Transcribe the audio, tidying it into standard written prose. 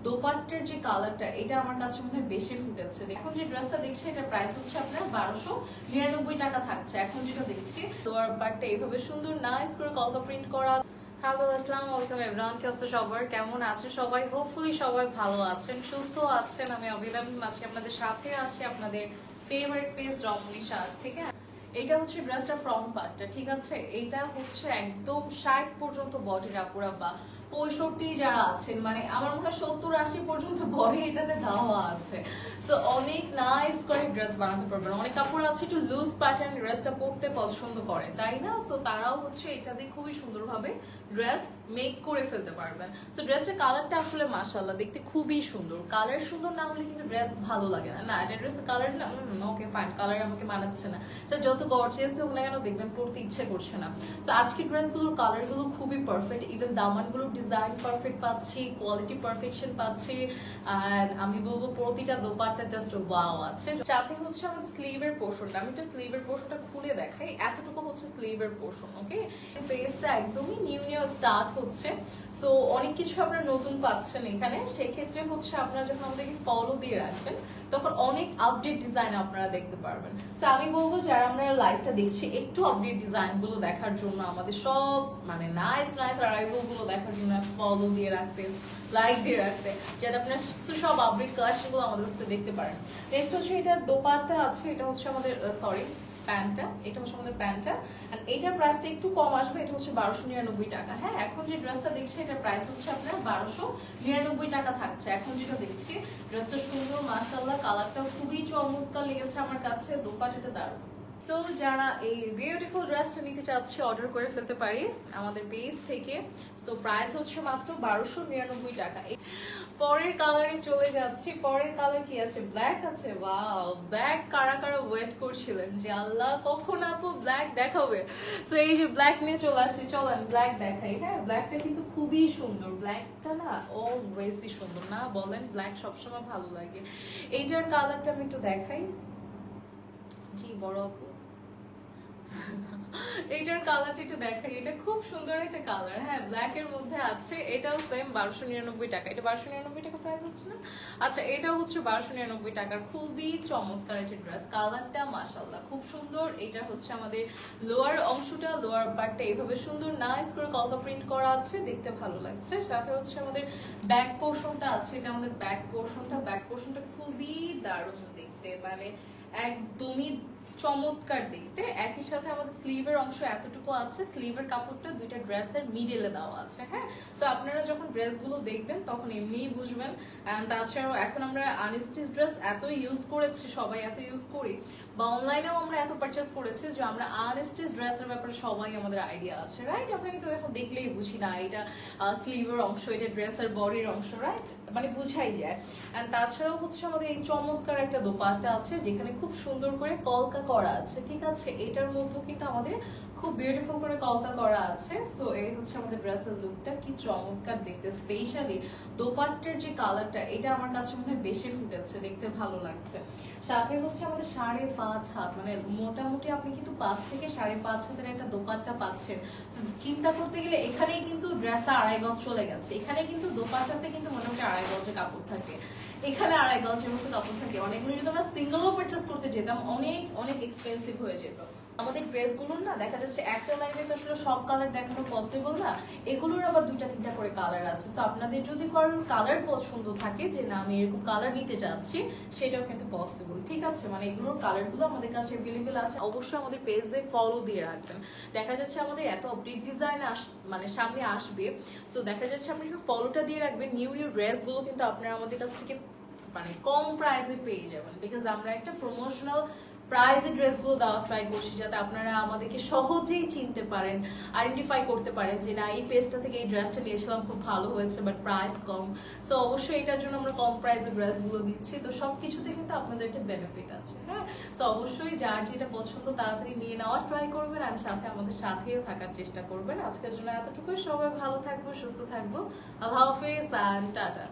দোপাট্টার যে কালারটা এটা আমার কাছে মনে হয় বেশি ফুটেছে। এখন যে ড্রেসটা দেখছি এটার প্রাইস হচ্ছে আপনার 1299 টাকা থাকছে এখন যেটা দেখছি। দোপাট্টা এইভাবে সুন্দর নাইস করে কলকা প্রিন্ট করা। হ্যালো, আসসালামু আলাইকুম এভরিওয়ান, কি অবস্থা সবার, কেমন আছে সবাই? হোপফুলি সবাই ভালো আছেন, সুস্থ আছেন। আমি অবিলম্ব আছি আপনাদের সাথে, আছি আপনাদের ফেভারিট পেজ রমণী সাজ থেকে। এটা হচ্ছে ড্রেসটা ফ্রন্ট পার্টটা, ঠিক আছে? এটা হচ্ছে একদম 60 পর্যন্ত বডির আপুরা বা 65 যারা আছেন, মানে আমার মনে হয় 70-80 পর্যন্ত বডি এটাতে দেওয়া আছে। তো অনেক নাইস করে ড্রেস বানাতে পারবেন। অনেক কাপড় আছে একটু লুজ প্যাটার্ন ড্রেসটা পরতে পছন্দ করে, তাই না? সো তারাও হচ্ছে এটা দিয়ে খুবই সুন্দরভাবে ড্রেস মেক করে ফেলতে পারবেন। সো ড্রেসটার কালারটা আসলে মাশাআল্লাহ দেখতে খুবই সুন্দর। কালার সুন্দর না হলে কিন্তু ড্রেস ভালো লাগে না। না, এটা ড্রেসের কালার না, ওকে ফাইন, কালার আমাকে মানাচ্ছে না, এটা যত গর্জিয়াস হোক না কেন দেখবেন পরতে ইচ্ছে করছে না। তো আজকের ড্রেসগুলোর কালারগুলো খুবই পারফেক্ট, ইভেন দামানগুলো ডিজাইন পারফেক্ট পাচ্ছি, কোয়ালিটি পারফেকশন পাচ্ছি। আর আমি বলবো প্রতিটা দোপাট্টা জাস্ট ওয়াও আছে। সাথে হচ্ছে আমাদের স্লিভের পোর্শনটা, আমি একটু স্লিভের পোর্শনটা খুলে দেখাই। এতটুকু হচ্ছে স্লিভের পোর্শন, ওকে? পেজটা একদমই নিউ স্টার্ট হচ্ছে। সো অনেক কিছু আপনারা নতুন পাচ্ছেন এখানে। সেই ক্ষেত্রে হচ্ছে আপনারা যখন আমাদেরকে ফলো দিয়ে রাখবেন তখন অনেক আপডেট ডিজাইন আপনারা দেখতে পারবেন। সো আমি বলবো যারা আমরা লাইভটা দেখছি একটু আপডেট ডিজাইন গুলো দেখার জন্য, আমাদের সব মানে নাইস অ্যারাইভাল গুলো দেখার জন্য ফলো দিয়ে রাখতে, লাইক দিয়ে রাখতে, যাতে আপনার সব আপডেট কালেকশন গুলো আমাদের কাছে দেখতে পারেন। নেক্সট হচ্ছে এটার দোপাট্টা আছে, এটা হচ্ছে আমাদের সরি প্যান্টটা, এটা হচ্ছে আমাদের প্যান্টটা। আর এইটার প্রাইসটা একটু কম আসবে, এটা হচ্ছে 1299 টাকা। হ্যাঁ, এখন যে ড্রেসটা দেখছি এটার প্রাইস হচ্ছে আপনার 1299 টাকা থাকছে এখন যেটা দেখছি। ড্রেসটা সুন্দর মাশাআল্লাহ, কালারটা খুবই চমৎকার লেগেছে আমার কাছে, দোপাট্টাটা দারুণ। সো যারা এই বিউটিফুল ড্রেসটা নিতে চাচ্ছে অর্ডার করে ফেলতে পারি আমাদের পেজ থেকে। সো প্রাইস হচ্ছে মাত্র 1299 টাকা। পরের কালারে চলে যাচ্ছি। পরের কালার কি আছে? ব্ল্যাক আছে। ওয়াও, ব্ল্যাক কারা কারা ওয়েট করছিলেন যে আল্লাহ কখন আপু ব্ল্যাক দেখাবে। সো এই যে ব্ল্যাক নিয়ে চলে আসছি, চলেন ব্ল্যাক দেখাই। হ্যাঁ, ব্ল্যাকটা কিন্তু খুবই সুন্দর, ব্ল্যাকটা না অলওয়েজই সুন্দর না বলেন? ব্ল্যাক সবসময় ভালো লাগে। এইটার কালারটা আমি একটু দেখাই। জি বড় আপু, এইটার কালারটা একটু দেখাই। এটা খুব সুন্দর একটা কালার, হ্যাঁ, ব্ল্যাক এর মধ্যে আছে। এটাও সেম 1299 টাকা। এটা 1299 টাকা প্রাইস হচ্ছে না? আচ্ছা, এটাও হচ্ছে 1299 টাকার। খুবই চমৎকার একটা ড্রেস, কালারটা মাশাআল্লাহ খুব সুন্দর। এটা হচ্ছে আমাদের লোয়ার অংশটা, লোয়ার পার্টটা এইভাবে সুন্দর নাইস করে কলকা প্রিন্ট করা আছে, দেখতে ভালো লাগছে। সাথে হচ্ছে আমাদের ব্যাক পোর্শনটা আছে, এটা আমাদের ব্যাক পোর্শনটা। ব্যাক পোর্শনটা খুবই দারুণ দেখতে, মানে একদমই চমৎকার দেখতে। একই সাথে আমাদের স্লিভের অংশ এতটুকু আছে, স্লিভের কাপড়টা দুইটা ড্রেসের মিডলে দেওয়া আছে। হ্যাঁ, সো আপনারা যখন ড্রেসগুলো দেখবেন তখন এমনিই বুঝবেন। তাছাড়াও এখন আমরা আনস্টিচ ড্রেস এত ইউজ করেছি, সবাই এত ইউজ করি, বা অনলাইনেও আমরা এত পারচেস করেছি যে আমরা আনস্টিচ ড্রেসের ব্যাপারে সবাই আমাদের আইডিয়া আছে, রাইট? আমরা কিন্তু এখন দেখলেই বুঝি না এটা স্লিভের অংশ, এটা ড্রেসের বডির অংশ, রাইট? মানে বুঝাই যায়। এন্ড তাছাড়াও হচ্ছে আমাদের এই চমৎকার একটা দোপাট্টা আছে যেখানে খুব সুন্দর করে কলকা করা আছে, ঠিক আছে? এটার মধ্যেও কিন্তু আমাদের খুব বিউটিফুল করে কলকা করা আছে। সো এই হচ্ছে আমাদের ড্রেসের লুকটা, কি চমৎকার দেখতে। স্পেশালি দোপাট্টার যে কালারটা এটা আমার কাছে মনে হয় বেশি ফুটেছে, দেখতে ভালো লাগছে। সাথে হচ্ছে আমাদের 5.5 হাত, মানে মোটামুটি আপনি কিন্তু 5 থেকে 5.5 হাতের একটা দোপাট্টা পাচ্ছেন। চিন্তা করতে গেলে এখানেই কিন্তু ড্রেসে 2.5 গজ চলে গেছে। এখানে কিন্তু দোপাট্টাতে কিন্তু মোটামুটি 2.5 গজের কাপড় থাকে, এখানে 2.5 গজের মতো কাপড় থাকে। অনেকগুলো যদি আমরা সিঙ্গেলও পারচেস করতে যেতাম অনেক অনেক এক্সপেন্সিভ হয়ে যেত। আমাদের ড্রেসগুলো না দেখা যাচ্ছে একটা লাইভে তো আসলে সব কালার দেখানো পসিবল না, এগুলোর আবার 2-3টা করে কালার আছে। তো আপনাদের যদি কারোর কালার পছন্দ থাকে যে না আমি এরকম কালার নিতে চাচ্ছি, সেটাও কিন্তু পসিবল, ঠিক আছে? মানে এগুলোর কালারগুলো আমাদের কাছে অ্যাভেলেবেল আছে। অবশ্যই আমাদের পেজে ফলো দিয়ে রাখবেন। দেখা যাচ্ছে আমাদের এত আপডেট ডিজাইন মানে সামনে আসবে। তো দেখা যাচ্ছে আপনি ফলোটা দিয়ে রাখবেন, নিউ ড্রেসগুলো কিন্তু আপনারা আমাদের কাছ থেকে মানে কম প্রাইসে পেয়ে যাবেন। বিকজ আমরা একটা প্রমোশনাল প্রাইসে ড্রেসগুলো দেওয়া ট্রাই করছি যাতে আপনারা আমাদেরকে সহজেই চিনতে পারেন, আইডেন্টিফাই করতে পারেন যে না এই পেজটা থেকে এই ড্রেসটা নিয়েছিলাম, খুব ভালো হয়েছে, বাট প্রাইস কম। সো অবশ্যই এটার জন্য আমরা কম প্রাইসে ড্রেসগুলো দিচ্ছি। তো সবকিছুতে কিন্তু আপনাদের একটা বেনিফিট আছে। হ্যাঁ, সো অবশ্যই যার যেটা পছন্দ তাড়াতাড়ি নিয়ে নেওয়ার ট্রাই করবেন, আর সাথে আমাদের সাথেও থাকার চেষ্টা করবেন। আজকের জন্য এতটুকুই। সবাই ভালো থাকবো, সুস্থ থাকবো। আল্লাহ হাফেজ, টাটা।